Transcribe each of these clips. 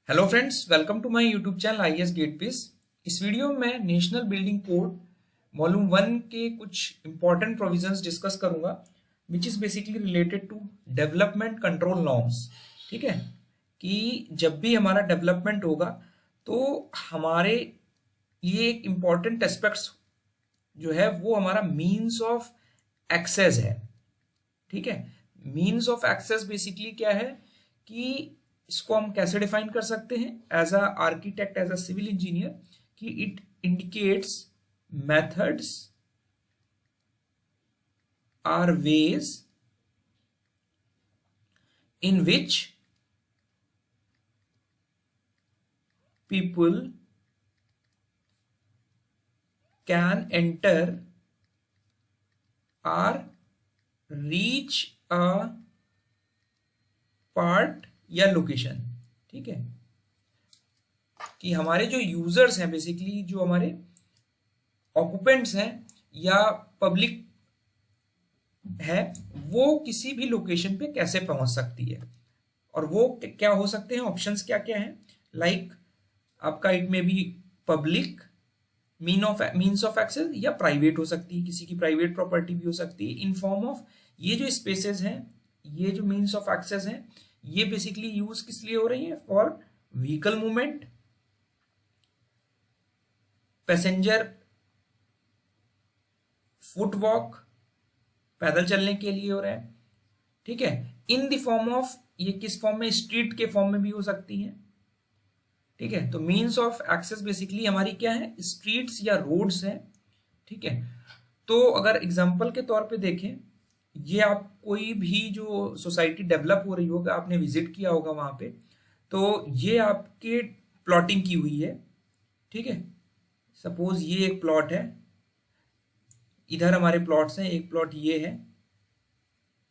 Hello friends, welcome to my YouTube channel IES-GATEWiz। इस video में national building code volume 1 के कुछ important provisions discuss करूंगा which is basically related to development control norms. ठीक है, कि जब भी हमारा डेवलपमेंट होगा तो हमारे लिए एक इम्पॉर्टेंट एस्पेक्ट्स जो है वो हमारा मीन्स ऑफ एक्सेस है। ठीक है, मीन्स ऑफ एक्सेस बेसिकली क्या है कि इसको हम कैसे डिफाइन कर सकते हैं as a architect, as a civil engineer, कि it indicates methods or ways in which people can enter or reach a part या लोकेशन। ठीक है, कि हमारे जो यूजर्स हैं, बेसिकली जो हमारे ऑक्यूपेंट्स हैं या पब्लिक है, वो किसी भी लोकेशन पे कैसे पहुंच सकती है। और वो क्या हो सकते हैं, ऑप्शंस क्या क्या हैं, लाइक आपका इट में भी पब्लिक मीन्स ऑफ एक्सेस या प्राइवेट हो सकती है, किसी की प्राइवेट प्रॉपर्टी भी हो सकती है इन फॉर्म ऑफ ये जो स्पेसेस हैं, ये जो मीन्स ऑफ एक्सेस हैं, ये बेसिकली यूज किस लिए हो रही है, for vehicle movement, passenger foot walk, पैदल चलने के लिए हो रहा है। ठीक है, इन द फॉर्म ऑफ, ये किस फॉर्म में, स्ट्रीट के फॉर्म में भी हो सकती है। ठीक है, तो मीन्स ऑफ एक्सेस बेसिकली हमारी क्या है, स्ट्रीट्स या रोड्स हैं। ठीक है, तो अगर एग्जांपल के तौर पे देखें, ये आप कोई भी जो सोसाइटी डेवलप हो रही होगा, आपने विजिट किया होगा वहां पे, तो ये आपके प्लॉटिंग की हुई है। ठीक है, सपोज ये एक प्लॉट है, इधर हमारे प्लॉट्स हैं, एक प्लॉट ये है।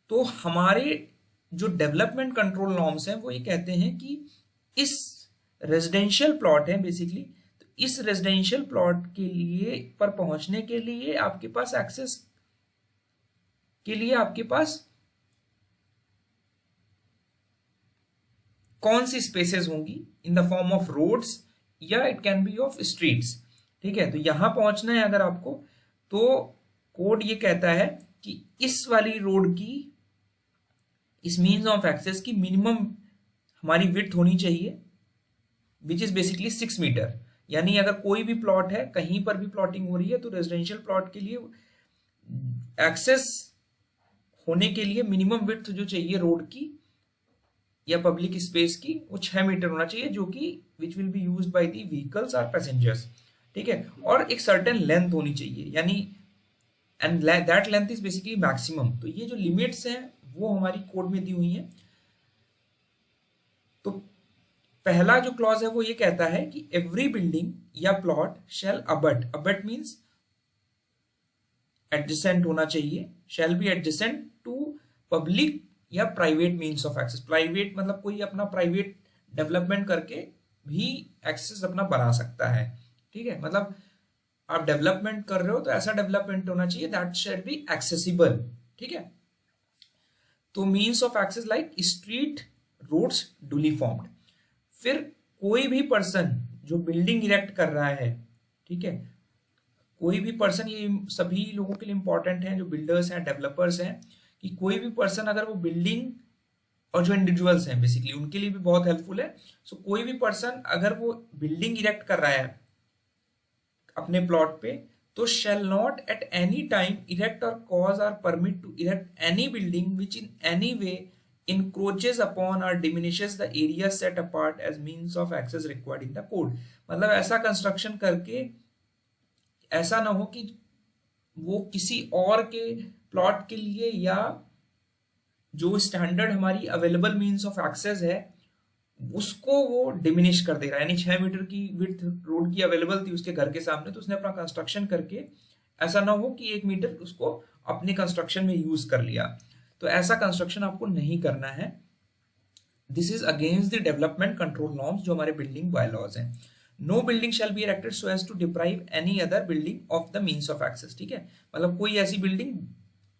तो हमारे जो डेवलपमेंट कंट्रोल नॉर्म्स हैं वो ये कहते हैं कि इस रेजिडेंशियल प्लॉट है बेसिकली, तो इस रेजिडेंशियल प्लॉट के लिए पर पहुंचने के लिए आपके पास एक्सेस के लिए आपके पास कौन सी स्पेसेस होंगी, in the form of roads या it can be of streets. ठीक है, तो यहां पहुंचना है अगर आपको, तो कोड ये कहता है कि इस वाली रोड की, इस मीन्स ऑफ एक्सेस की मिनिमम हमारी विड्थ होनी चाहिए विच इज बेसिकली 6 मीटर। यानी अगर कोई भी प्लॉट है, कहीं पर भी प्लॉटिंग हो रही है, तो रेजिडेंशियल प्लॉट के लिए एक्सेस होने के लिए मिनिमम विड्थ जो चाहिए रोड की या पब्लिक स्पेस की, वो 6 मीटर होना चाहिए, जो कि which will be used by the vehicles और पैसेंजर्स। ठीक है, और एक सर्टेन लेंथ होनी चाहिए, यानी and that length is basically maximum. तो ये जो लिमिट्स हैं वो हमारी कोड में दी हुई हैं। तो पहला जो क्लॉज है वो ये कहता है कि एवरी बिल्डिंग या plot shall abut means adjacent होना चाहिए, shall be adjacent to public या private means of access. Private मतलब कोई अपना प्राइवेट डेवलपमेंट करके भी एक्सेस अपना बना सकता है। ठीक है, मतलब आप डेवलपमेंट कर रहे हो तो ऐसा डेवलपमेंट होना चाहिए दैट शैल बी एक्सेसिबल। ठीक है, तो means of access like street, roads duly formed. फिर कोई भी पर्सन जो बिल्डिंग इरेक्ट कर रहा है, ठीक है, कोई भी पर्सन, ये सभी लोगों के लिए इंपॉर्टेंट है जो बिल्डर्स हैं, डेवलपर्स हैं, कि कोई भी पर्सन अगर वो बिल्डिंग, और जो इंडिविजुअल्स हैं बेसिकली उनके लिए भी बहुत हेल्पफुल है। सो कोई भी पर्सन अगर वो बिल्डिंग इरेक्ट कर रहा है अपने प्लॉट पे, तो shall not at any time erect or cause or permit to erect any building which in any way encroaches upon or diminishes the area set apart as means of access required in the code। मतलब ऐसा construction करके ऐसा ना हो कि वो किसी और के प्लॉट के लिए या जो स्टैंडर्ड हमारी अवेलेबल मीन्स ऑफ एक्सेस है उसको वो डिमिनिश कर दे रहा है। यानी 6 मीटर की विड्थ रोड की अवेलेबल थी उसके घर के सामने, तो उसने अपना कंस्ट्रक्शन करके ऐसा ना हो कि 1 मीटर उसको अपने कंस्ट्रक्शन में यूज कर लिया। तो ऐसा कंस्ट्रक्शन आपको नहीं करना है। This is against the development control norms जो हमारे बिल्डिंग बायलॉज हैं। No building shall be erected so as to deprive any other building of the means of access. ठीक है, मतलब कोई ऐसी बिल्डिंग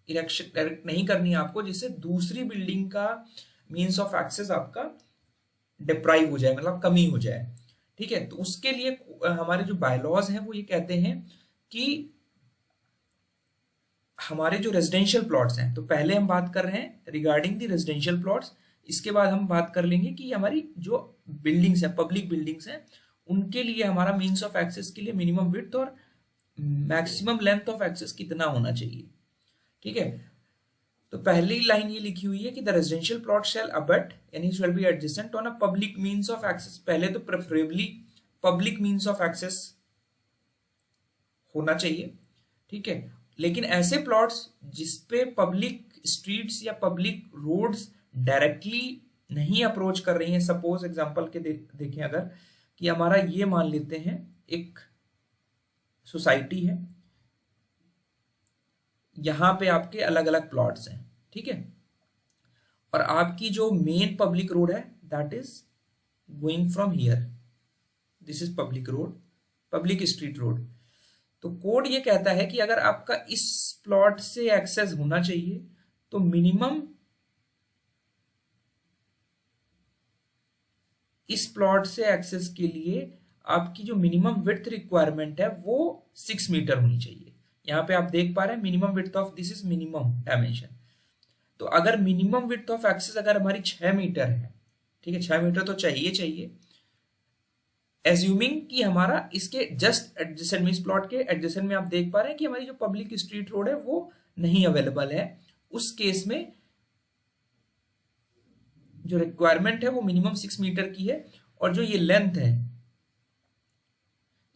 इरेक्ट नहीं करनी है आपको जिससे दूसरी बिल्डिंग का मीन्स ऑफ एक्सेस आपका डिप्राइव हो जाए, मतलब कमी हो जाए। ठीक है, तो उसके लिए हमारे जो बायलॉज हैं वो ये कहते हैं कि हमारे जो रेजिडेंशियल प्लॉट्स हैं, तो पहले हम बात कर रहे हैं रिगार्डिंग द रेजिडेंशियल प्लॉट्स, इसके बाद हम बात कर लेंगे कि हमारी जो बिल्डिंग्स हैं, पब्लिक बिल्डिंग्स हैं, उनके लिए हमारा मीन्स ऑफ एक्सेस के लिए मिनिमम विड्थ और मैक्सिमम लेंथ ऑफ एक्सेस कितना होना चाहिए। ठीक है, तो पहली लाइन ये लिखी हुई है कि the residential plot shall abut यानी shall be adjacent on a public means of access. पहले तो preferably public means of access होना चाहिए। ठीक है, लेकिन ऐसे प्लॉट्स जिसपे पब्लिक स्ट्रीट्स या पब्लिक रोड्स डायरेक्टली नहीं अप्रोच कर रही हैं, सपोज एग्जांपल के देखें अगर, कि हमारा ये मान लेते हैं एक सोसाइटी है, यहां पे आपके अलग अलग प्लॉट्स हैं। ठीक है, और आपकी जो मेन पब्लिक रोड है that is going from here, this is public road, public street road. तो कोड ये कहता है कि अगर आपका इस प्लॉट से एक्सेस होना चाहिए तो मिनिमम इस प्लॉट से एक्सेस के लिए आपकी जो मिनिमम विड्थ रिक्वायरमेंट है वो 6 मीटर होनी चाहिए। यहां पे आप देख पा रहे हैं minimum width of, this is minimum dimension. तो अगर मिनिमम विड्थ ऑफ एक्सेस अगर हमारी 6 मीटर है, ठीक है, 6 मीटर तो चाहिए, एज्यूमिंग कि हमारा इसके जस्ट एडजेसेंट में, इस प्लॉट के एडजेसेंट में आप देख पा रहे हैं कि हमारी जो पब्लिक स्ट्रीट रोड है वो नहीं अवेलेबल है, उस केस में जो रिक्वायरमेंट है वो मिनिमम 6 मीटर की है, और जो ये लेंथ है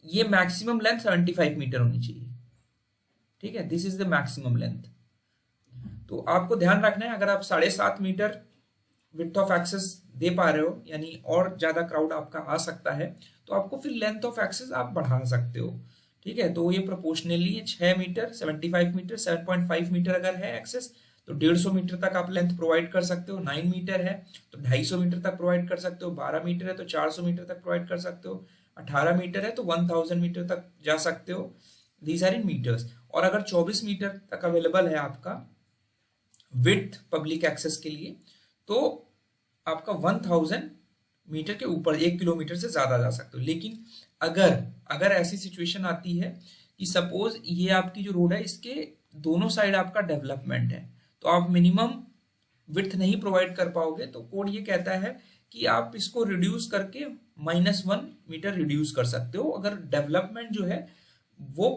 ये मैक्सिमम लेंथ 75 मीटर होनी चाहिए। ठीक है, this is the maximum length. तो आपको ध्यान रखना है, अगर आप 7.5 मीटर विड्थ ऑफ एक्सेस दे पा रहे हो, यानी और ज्यादा क्राउड आपका आ सकता है, तो आपको फिर लेंथ ऑफ एक्सेस आप बढ़ा सकते हो। ठीक है, तो ये प्रोपोर्शनली है, 6 मीटर, 75 मीटर, 7.5 मीटर अगर है एक्सेस तो 150 मीटर तक आप लेंथ प्रोवाइड कर सकते हो। 9 मीटर है तो 250 मीटर तक प्रोवाइड कर सकते हो। 12 मीटर है तो 400 मीटर तक प्रोवाइड कर सकते हो। 18 मीटर है तो 1000 मीटर तक जा सकते हो। These are in meters. और अगर 24 मीटर तक अवेलेबल है आपका विड्थ पब्लिक एक्सेस के लिए, तो आपका 1000 मीटर के ऊपर 1 किलोमीटर से ज्यादा जा सकते हो। लेकिन अगर ऐसी सिचुएशन आती है कि सपोज ये आपकी जो रोड है इसके दोनों साइड आपका डेवलपमेंट है, तो आप मिनिमम विड्थ नहीं प्रोवाइड कर पाओगे, तो कोड ये कहता है कि आप इसको रिड्यूस करके -1 मीटर रिड्यूस कर सकते हो, अगर डेवलपमेंट जो है वो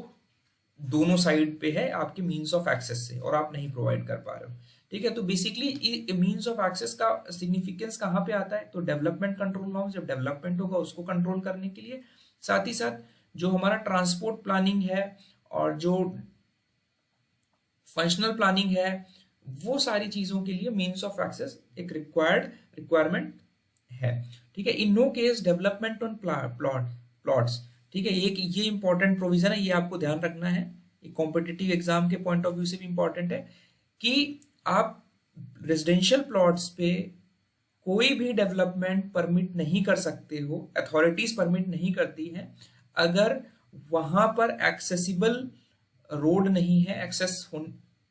दोनों साइड पे है आपके मीन्स ऑफ एक्सेस से और आप नहीं प्रोवाइड कर पा रहे हो। ठीक है, तो बेसिकली मीन्स ऑफ एक्सेस का सिग्निफिकेंस कहाँ पे आता है, तो डेवलपमेंट कंट्रोल नॉर्म्स, जब डेवलपमेंट होगा उसको कंट्रोल करने के लिए, साथ ही साथ जो हमारा ट्रांसपोर्ट प्लानिंग है और जो फंक्शनल प्लानिंग है, वो सारी चीजों के लिए मीन्स ऑफ एक्सेस एक रिक्वायरमेंट है। ठीक है, in no case development on plots. ठीक है, ये इंपॉर्टेंट प्रोविजन है, ये आपको ध्यान रखना है, एक कॉम्पिटिटिव एग्जाम के पॉइंट ऑफ व्यू से भी इंपॉर्टेंट है कि आप रेजिडेंशियल प्लॉट्स पे कोई भी डेवलपमेंट परमिट नहीं कर सकते हो, अथॉरिटीज परमिट नहीं करती हैं अगर वहां पर एक्सेसिबल रोड नहीं है,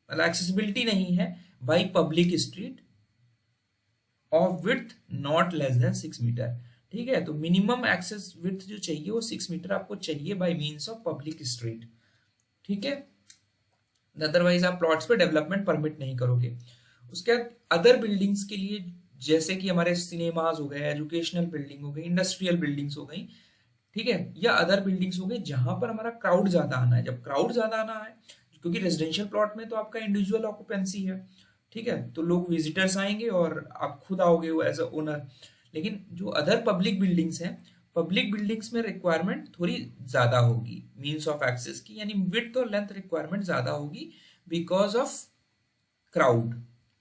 एक्सेसिबिलिटी नहीं है by public street of width not less than 6 meter. ठीक है, तो मिनिमम एक्सेस विड्थ जो चाहिए वो 6 मीटर आपको चाहिए by means of public street. ठीक है, अदरवाइज आप प्लॉट्स पे डेवलपमेंट परमिट नहीं करोगे। उसके बाद अदर बिल्डिंग्स के लिए, जैसे कि हमारे सिनेमाज हो गए, एजुकेशनल बिल्डिंग हो गई, इंडस्ट्रियल बिल्डिंग्स हो गई, ठीक है, या अदर बिल्डिंग्स हो गई जहां पर हमारा क्राउड ज्यादा आना है। जब क्राउड ज्यादा आना है, क्योंकि रेजिडेंशियल प्लॉट में तो आपका इंडिविजुअल ऑक्यूपेंसी है, ठीक है, तो लोग विजिटर्स आएंगे और आप खुद आओगे वो एज अ ओनर। लेकिन जो अदर पब्लिक बिल्डिंग्स हैं, पब्लिक बिल्डिंग्स में रिक्वायरमेंट थोड़ी ज्यादा होगी मीन्स ऑफ एक्सेस की, यानी विड्थ और लेंथ रिक्वायरमेंट ज्यादा होगी बिकॉज ऑफ क्राउड,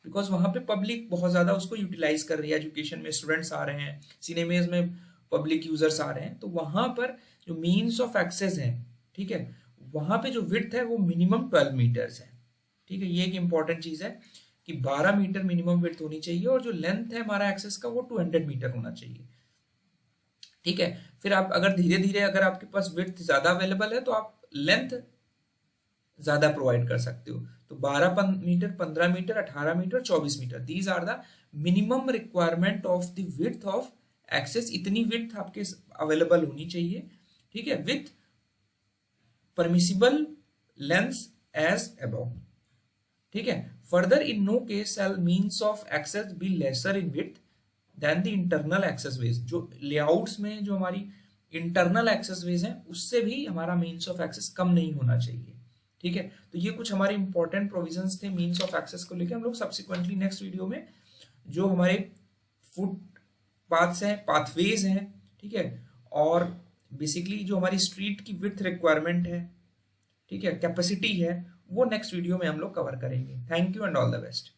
बिकॉज वहां पे पब्लिक बहुत ज्यादा उसको यूटिलाइज कर रही है, एजुकेशन में स्टूडेंट्स आ रहे हैं, सिनेमेज में पब्लिक यूजर्स आ रहे हैं, तो वहां पर जो मीन्स ऑफ एक्सेस है, ठीक है, वहां पे जो विड्थ है वो मिनिमम 12 मीटर्स है। ठीक है, ये एक इंपॉर्टेंट चीज है कि 12 मीटर मिनिमम विड्थ होनी चाहिए और जो लेंथ है हमारा एक्सेस का वो 200 मीटर होना चाहिए। ठीक है, फिर आप अगर धीरे धीरे अगर आपके पास विड्थ ज्यादा अवेलेबल है तो आप लेंथ ज्यादा प्रोवाइड कर सकते हो। तो 12 meter, 15 meter, 18 meter, 24 meter, these are the minimum requirement of the width of access इतनी विड्थ आपके अवेलेबल होनी चाहिए, ठीक है, with permissible length as above, ठीक है। Further in no case shall means of access be lesser in width than the internal access ways. जो layouts में जो हमारी इंटरनल एक्सेस वेज है उससे भी हमारा मीन्स ऑफ एक्सेस कम नहीं होना चाहिए, ठीक है। तो ये कुछ हमारे इंपॉर्टेंट प्रोविजंस थे मीन्स ऑफ एक्सेस को लेकर। हम लोग सब्सिक्वेंटली नेक्स्ट वीडियो में जो हमारे फुट पाथ्स हैं, पाथवेज हैं, ठीक है, और बेसिकली जो हमारी स्ट्रीट की विड्थ रिक्वायरमेंट है, ठीक है, कैपेसिटी है, वो नेक्स्ट वीडियो में हम लोग कवर करेंगे। Thank you and all the best.